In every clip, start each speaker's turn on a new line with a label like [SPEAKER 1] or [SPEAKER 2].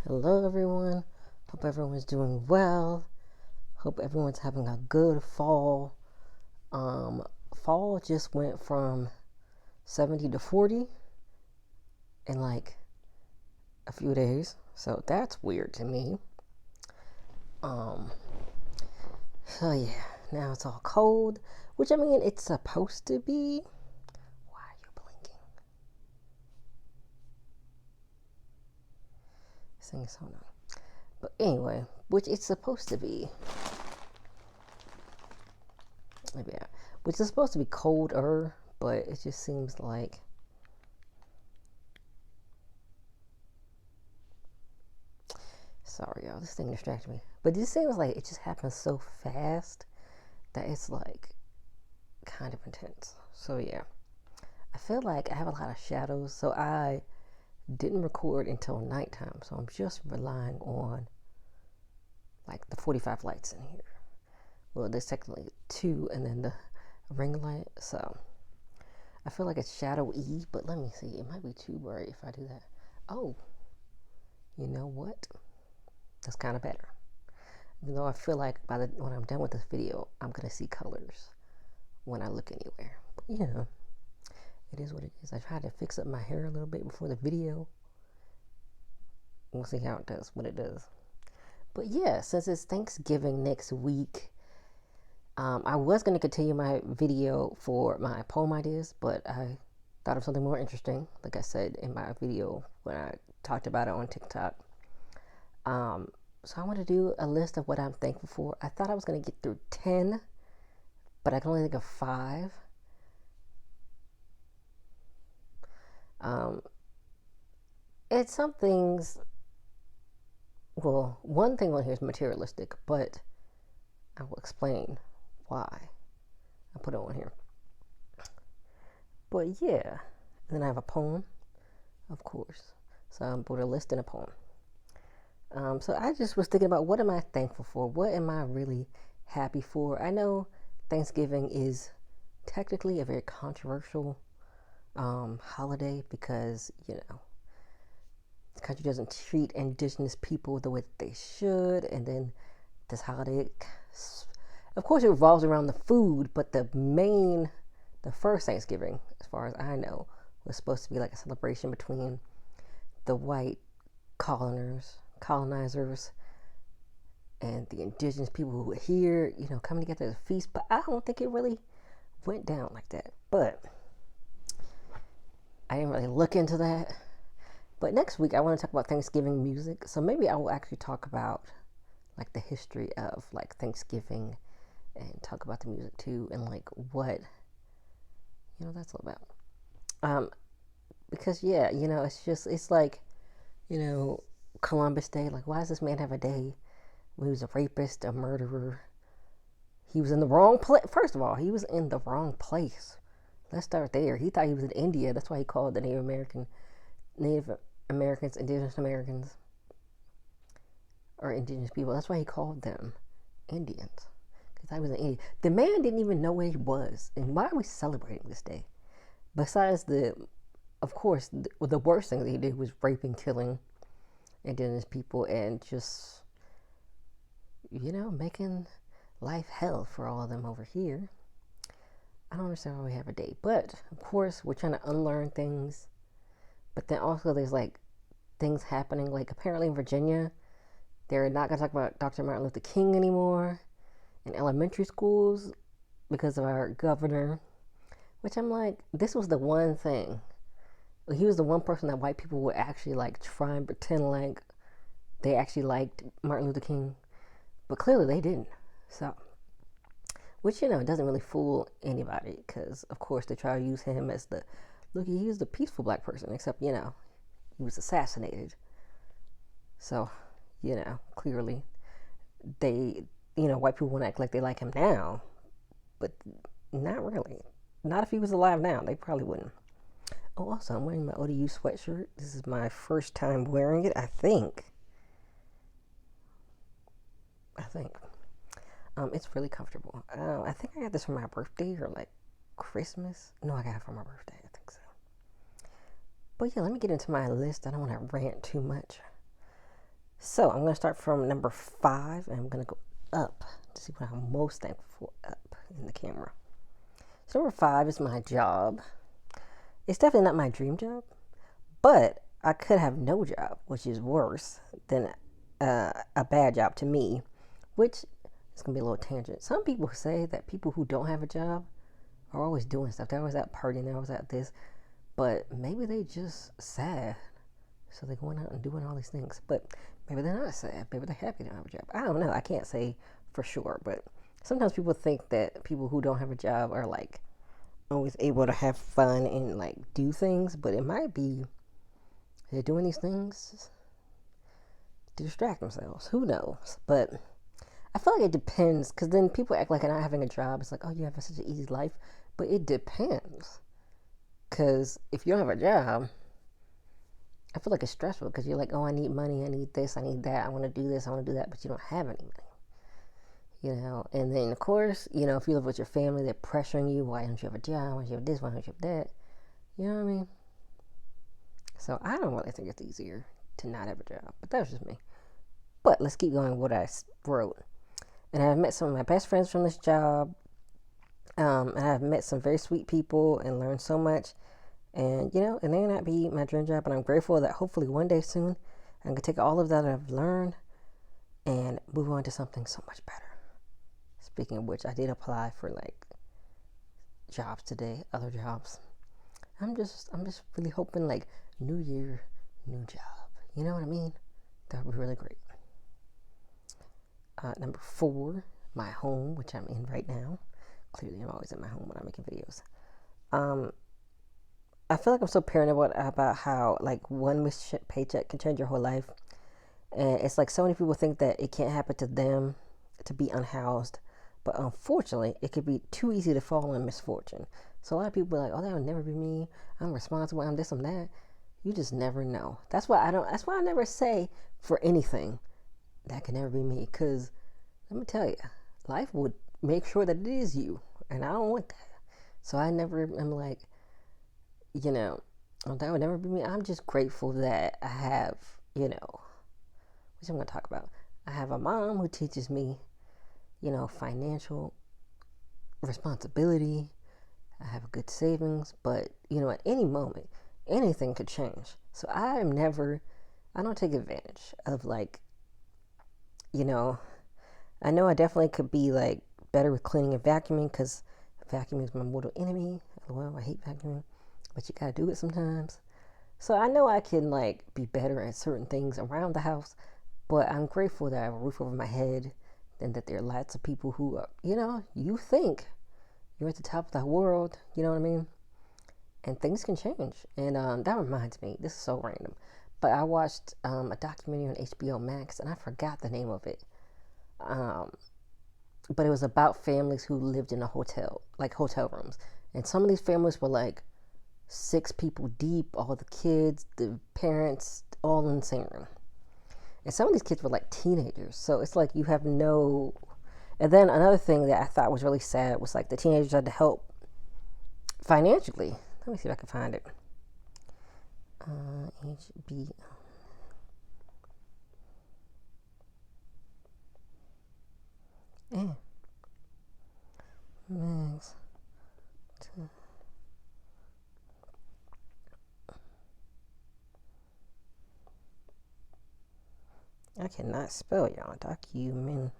[SPEAKER 1] Hello, everyone. Hope everyone's doing well. Hope everyone's having a good fall. Fall just went from 70 to 40 in like a few days, so that's weird to me. Um, so yeah, now it's all cold, which I mean, it's supposed to be. Why are you blinking? This thing is so annoying. But anyway, which it's supposed to be. Yeah, which is supposed to be colder, but it just seems like sorry y'all, this thing distracted me. But it just seems like it just happens so fast that it's like kind of intense. So yeah, I feel like I have a lot of shadows, so I didn't record until nighttime. So I'm just relying on like the 45 lights in here. Well, there's technically two, and then the ring light. So I feel like it's shadowy, but let me see. It might be too bright if I do that. Oh, you know what? That's kind of better. Even though I feel like when I'm done with this video, I'm gonna see colors when I look anywhere. But yeah, it is what it is. I tried to fix up my hair a little bit before the video. We'll see how it does, what it does. But yeah, since it's Thanksgiving next week, I was going to continue my video for my poem ideas, but I thought of something more interesting, like I said in my video when I talked about it on TikTok. So I want to do a list of what I'm thankful for. I thought I was going to get through 10, but I can only think of 5. It's some things, well, one thing on here is materialistic, but I will explain why I put it on here. But yeah, and then I have a poem, of course. So I'm put a list and a poem. So I just was thinking about what am I thankful for? What am I really happy for? I know Thanksgiving is technically a very controversial holiday because, the country doesn't treat indigenous people the way that they should. And then this holiday, of course, it revolves around the food, but the first Thanksgiving, as far as I know, was supposed to be like a celebration between the white colonizers and the indigenous people who were here, coming together to feast. But I don't think it really went down like that. But I didn't really look into that. But next week I want to talk about Thanksgiving music. So maybe I will actually talk about like the history of like Thanksgiving and talk about the music too and like what that's all about. Because yeah, it's like, Columbus Day. Like, why does this man have a day when he was a rapist, a murderer? He was in the wrong place. First of all, he was in the wrong place. Let's start there. He thought he was in India. That's why he called the Native Americans, Indigenous Americans, or indigenous people. That's why he called them Indians. Because I was in India. The man didn't even know where he was. And why are we celebrating this day? Besides of course, the worst thing that he did was raping, killing indigenous people, and just, making life hell for all of them over here. I don't understand why we have a day. But, of course, we're trying to unlearn things. But then also there's, like, things happening. Like, apparently in Virginia, they're not going to talk about Dr. Martin Luther King anymore in elementary schools because of our governor. Which I'm like, this was the one thing. He was the one person that white people would actually, like, try and pretend like they actually liked Martin Luther King. But clearly they didn't. So, which, doesn't really fool anybody. Because, of course, they try to use him as he was the peaceful black person. Except, he was assassinated. So, clearly they, white people want to act like they like him now. But not really. Not if he was alive now. They probably wouldn't. Oh, also, I'm wearing my ODU sweatshirt. This is my first time wearing it, I think. It's really comfortable. I think I got this for my birthday or like Christmas. No, I got it for my birthday. I think so. But yeah, let me get into my list. I don't want to rant too much. So I'm going to start from number 5, and I'm going to go up to see what I'm most thankful for up in the camera. So number 5 is my job. It's definitely not my dream job, but I could have no job, which is worse than a bad job to me, which is going to be a little tangent. Some people say that people who don't have a job are always doing stuff. They're always out partying, they're always out this, but maybe they just sad. So they're going out and doing all these things. But maybe they're not sad. Maybe they're happy they don't have a job. I don't know. I can't say for sure. But sometimes people think that people who don't have a job are like always able to have fun and like do things. But it might be they're doing these things to distract themselves. Who knows? But I feel like it depends. Because then people act like not having a job. It's like, oh, you have such an easy life. But it depends. Because if you don't have a job, I feel like it's stressful because you're like, oh, I need money, I need this, I need that, I want to do this, I want to do that, but you don't have any money, And then, of course, if you live with your family, they're pressuring you, why don't you have a job, why don't you have this, why don't you have that, you know what I mean? So I don't really think it's easier to not have a job, but that's just me. But let's keep going with what I wrote. And I've met some of my best friends from this job, and I've met some very sweet people and learned so much. And, it may not be my dream job, but I'm grateful that hopefully one day soon I can take all of that I've learned and move on to something so much better. Speaking of which, I did apply for like jobs today, other jobs. I'm just really hoping like new year, new job. You know what I mean? That would be really great. Number 4, my home, which I'm in right now. Clearly, I'm always in my home when I'm making videos. I feel like I'm so paranoid about how like one missed paycheck can change your whole life. And it's like so many people think that it can't happen to them to be unhoused. But unfortunately, it could be too easy to fall in misfortune. So a lot of people are like, oh, that would never be me. I'm responsible. I'm this, I'm that. You just never know. That's why I never say for anything that can never be me. Because let me tell you, life would make sure that it is you. And I don't want that. So I never am like, that would never be me. I'm just grateful that I have, which I'm going to talk about. I have a mom who teaches me, financial responsibility. I have a good savings, but, at any moment, anything could change. So I don't take advantage of like, I know I definitely could be like better with cleaning and vacuuming because vacuuming is my mortal enemy. Well, I hate vacuuming. But you gotta do it sometimes. So I know I can like be better at certain things around the house, but I'm grateful that I have a roof over my head and that there are lots of people who are, you think you're at the top of the world, you know what I mean? And things can change. And that reminds me, this is so random, but I watched a documentary on HBO Max and I forgot the name of it. But it was about families who lived in a hotel, like hotel rooms. And some of these families were like 6 people deep, all the kids, the parents, all in the same room. And some of these kids were like teenagers. So it's like you have no. And then another thing that I thought was really sad was like the teenagers had to help financially. Let me see if I can find it. HB. Max. I cannot spell y'all. Documentary.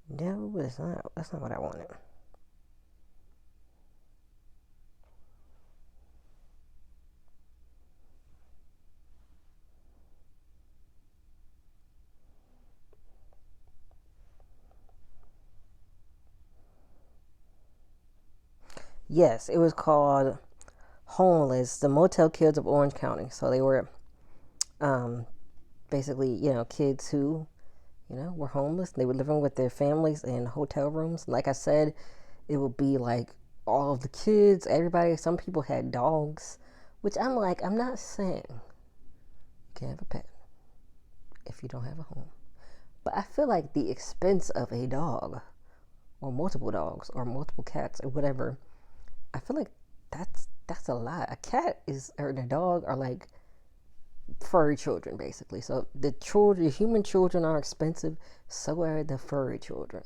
[SPEAKER 1] No, that's not what I wanted. Yes, it was called Homeless, the Motel Kids of Orange County. So they were basically, kids who, were homeless. They were living with their families in hotel rooms. Like I said, it would be like all of the kids, everybody. Some people had dogs, which I'm like, I'm not saying you can't have a pet if you don't have a home. But I feel like the expense of a dog or multiple dogs or multiple cats or whatever, I feel like that's a lot. A cat is or a dog are like furry children basically. So the human children are expensive. So are the furry children.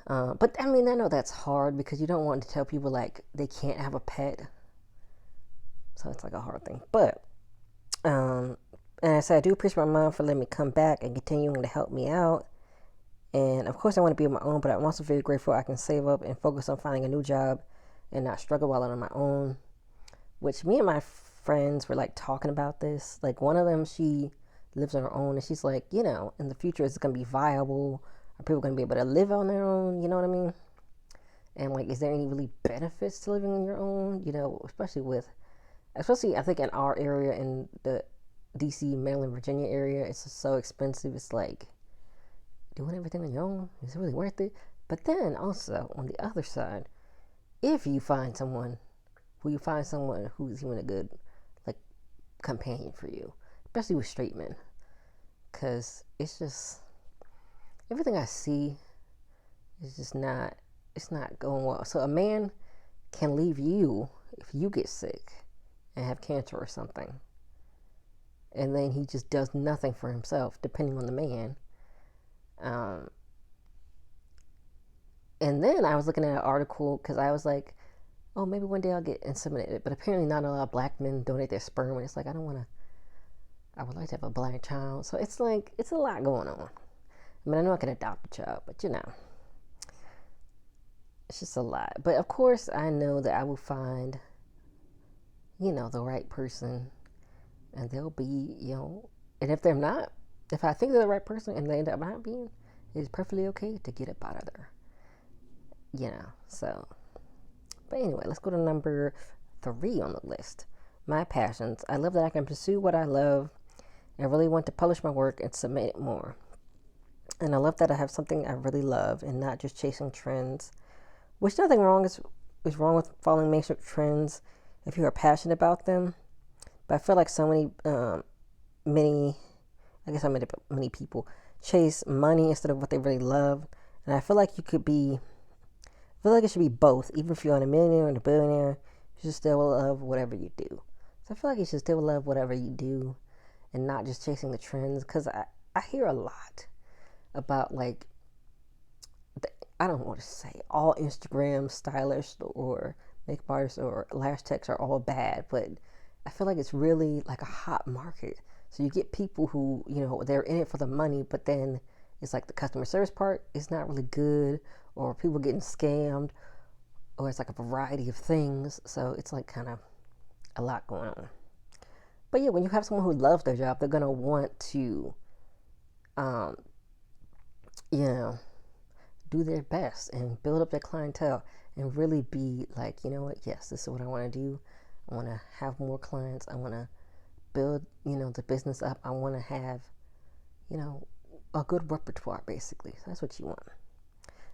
[SPEAKER 1] But I mean, I know that's hard because you don't want to tell people like they can't have a pet. So it's like a hard thing. But and I said I do appreciate my mom for letting me come back and continuing to help me out. And of course, I want to be on my own, but I'm also very grateful I can save up and focus on finding a new job and not struggle while I'm on my own. Which me and my friends were like talking about this. Like one of them, she lives on her own, and she's like, you know, in the future, is it going to be viable? Are people going to be able to live on their own? You know what I mean? And like, is there any really benefits to living on your own? You know, especially I think in our area, in the DC, Maryland, Virginia area, it's just so expensive. It's like doing everything on your own, is it really worth it? But then also on the other side, if you find someone who's even a good like companion for you, especially with straight men, because it's just everything I see is just not it's not going well. So a man can leave you if you get sick and have cancer or something, and then he just does nothing for himself, depending on the man. And then I was looking at an article because I was like, oh, maybe one day I'll get inseminated. But apparently, not a lot of black men donate their sperm. And it's like, I would like to have a black child. So it's like, it's a lot going on. I mean, I know I can adopt a child, but you know, it's just a lot. But of course, I know that I will find, you know, the right person. And they'll be, you know, and if they're not, if I think they're the right person and they end up not being, it's perfectly okay to get up out of there. You know, so. But anyway, let's go to number 3 on the list. My passions. I love that I can pursue what I love and really want to publish my work and submit it more. And I love that I have something I really love and not just chasing trends, which nothing wrong is wrong with following major trends if you are passionate about them. But I feel like so many people chase money instead of what they really love. And I feel like it should be both. Even if you're a millionaire and a billionaire, you should still love whatever you do. So I feel like you should still love whatever you do and not just chasing the trends. Because I hear a lot about like, I don't want to say all Instagram stylists or makeup artists or lash techs are all bad, but I feel like it's really like a hot market. So you get people who, you know, they're in it for the money, but then it's like the customer service part is not really good, or people getting scammed, or it's like a variety of things. So it's like kind of a lot going on. But yeah, when you have someone who loves their job, they're gonna want to, you know, do their best and build up their clientele and really be like, you know what, yes, this is what I want to do. I want to have more clients. I want to build, you know, the business up. I want to have, you know, a good repertoire, basically. So that's what you want.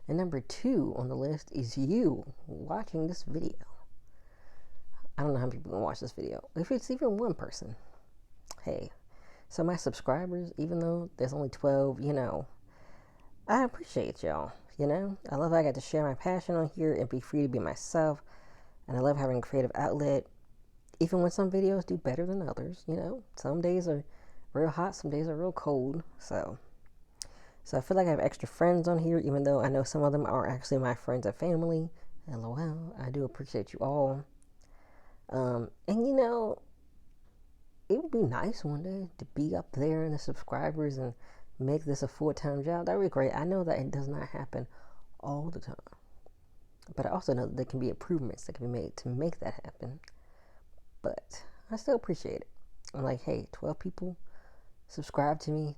[SPEAKER 1] And number 2 on the list is you watching this video. I don't know how many people can watch this video. If it's even one person, hey. So my subscribers, even though there's only 12, you know, I appreciate y'all. You know, I love that I got to share my passion on here and be free to be myself. And I love having a creative outlet, even when some videos do better than others. You know, some days are real hot, some days are real cold. So I feel like I have extra friends on here, even though I know some of them are actually my friends and family. LOL, I do appreciate you all. And you know, it would be nice one day to be up there in the subscribers and make this a full-time job. That would be great. I know that it does not happen all the time, but I also know that there can be improvements that can be made to make that happen. But I still appreciate it. I'm like, hey, 12 people subscribe to me,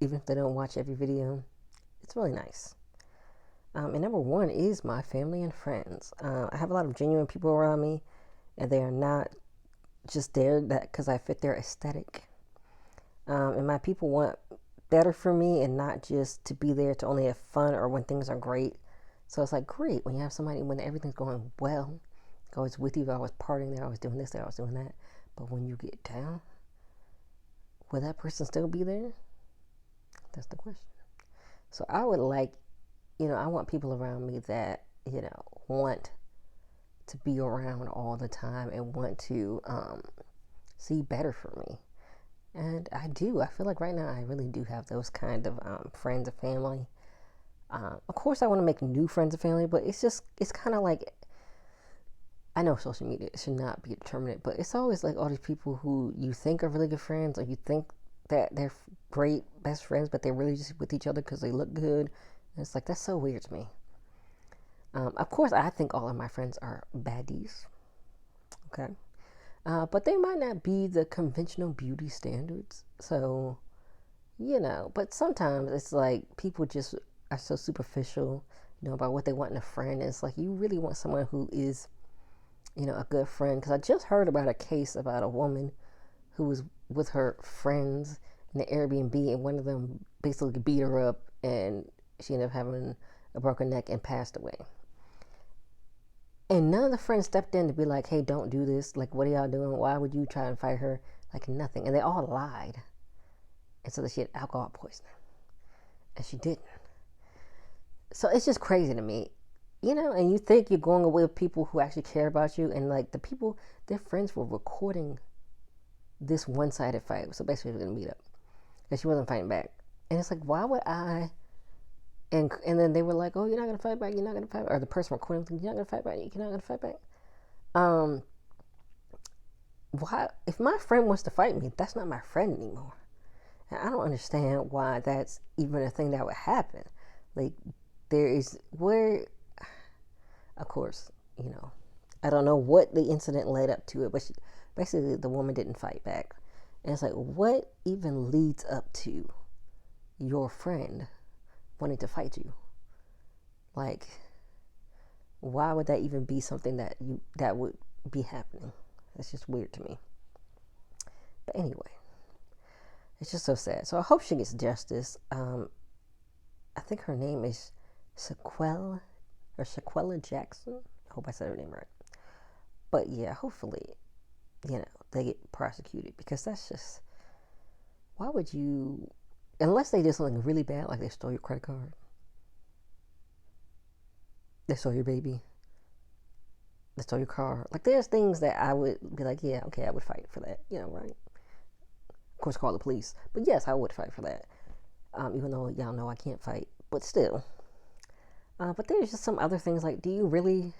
[SPEAKER 1] even if they don't watch every video. It's really nice. And number 1 is my family and friends. I have a lot of genuine people around me, and they are not just there that because I fit their aesthetic. And my people want better for me and not just to be there to only have fun or when things are great. So it's like great when you have somebody when everything's going well, they're always with you, they're always partying, they're always doing this, they're always doing that. But when you get down, will that person still be there? That's the question. So I would like I want people around me that, want to be around all the time and want to see better for me. And I do. I feel like right now I really do have those kind of friends and family. Of course, I want to make new friends and family, but it's kind of like, I know social media should not be a determinant, but it's always like all these people who you think are really good friends, or you think that they're great best friends, but they're really just with each other because they look good. And it's like, that's so weird to me. Of course, I think all of my friends are baddies, okay? But they might not be the conventional beauty standards. So, but sometimes it's like people just are so superficial, about what they want in a friend. It's like you really want someone who is, a good friend. Because I just heard about a case about a woman who was with her friends in the Airbnb, and one of them basically beat her up, and she ended up having a broken neck and passed away. And none of the friends stepped in to be like, hey, don't do this. Like, what are y'all doing? Why would you try and fight her? Like, nothing. And they all lied and said that she had alcohol poisoning. And she didn't. So it's just crazy to me. And you think you're going away with people who actually care about you. And, like, the people, their friends were recording this one-sided fight. So basically, they were going to meet up. And she wasn't fighting back. And it's like, why would I... And then they were like, oh, you're not going to fight back, you're not going to fight back. Or the person recording was like, you're not going to fight back, you're not going to fight back. Why? If my friend wants to fight me, that's not my friend anymore. And I don't understand why that's even a thing that would happen. Like, of course, I don't know what the incident led up to it, but basically the woman didn't fight back. And it's like, what even leads up to your friend wanting to fight you? Like, why would that even be something that would be happening? It's just weird to me. But anyway, it's just so sad. So I hope she gets justice. I think her name is Shaquella Jackson. I hope I said her name right. But yeah, hopefully, they get prosecuted, because that's just, why would you, unless they did something really bad, like they stole your credit card, they stole your baby, they stole your car. Like, there's things that I would be like, yeah, okay, I would fight for that, right? Of course, call the police. But yes, I would fight for that. Even though y'all know I can't fight, but still. But there's just some other things, like, do you really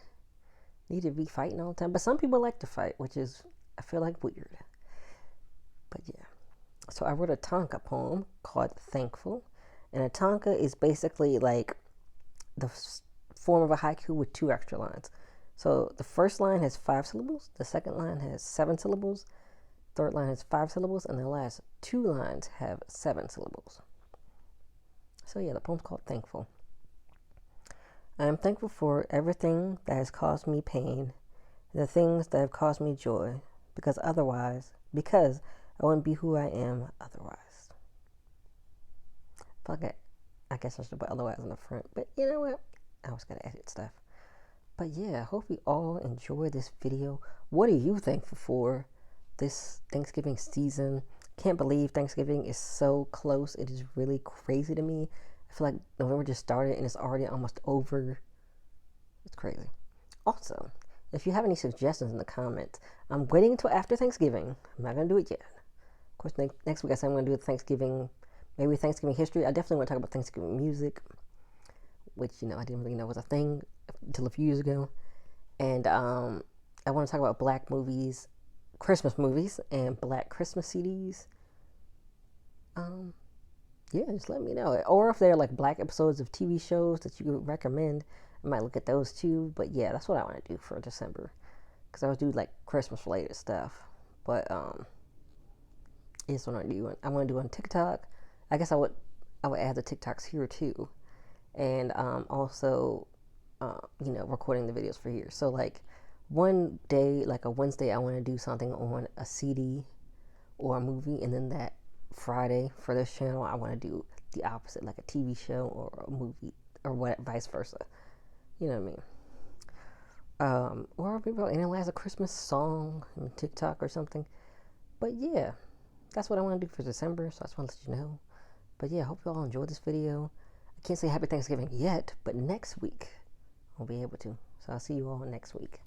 [SPEAKER 1] need to be fighting all the time? But some people like to fight, which is, I feel like, weird. But yeah. So I wrote a Tanka poem called Thankful. And a Tanka is basically like the form of a haiku with 2 extra lines. So the first line has 5 syllables, the second line has 7 syllables, third line has 5 syllables, and the last 2 lines have 7 syllables. So yeah, the poem's called Thankful. I am thankful for everything that has caused me pain, and the things that have caused me joy, because I wouldn't be who I am otherwise. I guess I should put otherwise on the front, but you know what? I always gotta edit stuff. But yeah, I hope you all enjoy this video. What are you thankful for this Thanksgiving season? Can't believe Thanksgiving is so close. It is really crazy to me. I feel like November just started and it's already almost over. It's crazy. Also, if you have any suggestions in the comments, I'm waiting until after Thanksgiving. I'm not going to do it yet. Of course, next week I said I'm going to do Thanksgiving, maybe Thanksgiving history. I definitely want to talk about Thanksgiving music, which, I didn't really know was a thing until a few years ago. And I want to talk about Black movies, Christmas movies, and Black Christmas CDs. Yeah, just let me know. Or if they're like Black episodes of TV shows that you would recommend, I might look at those too. But yeah, that's what I want to do for December, because I would do like Christmas related stuff. But it's what I do. I want to do on TikTok. I guess I would add the TikToks here too, and also recording the videos for here. So like one day, like a Wednesday, I want to do something on a CD or a movie, and then that Friday for this channel, I want to do the opposite, like a TV show or a movie, or what, vice versa. You know what I mean? Or maybe I'll analyze a Christmas song on TikTok or something. But yeah, that's what I want to do for December, so I just want to let you know. But yeah, I hope you all enjoyed this video. can't say Happy Thanksgiving yet, but next week I'll be able to. So I'll see you all next week.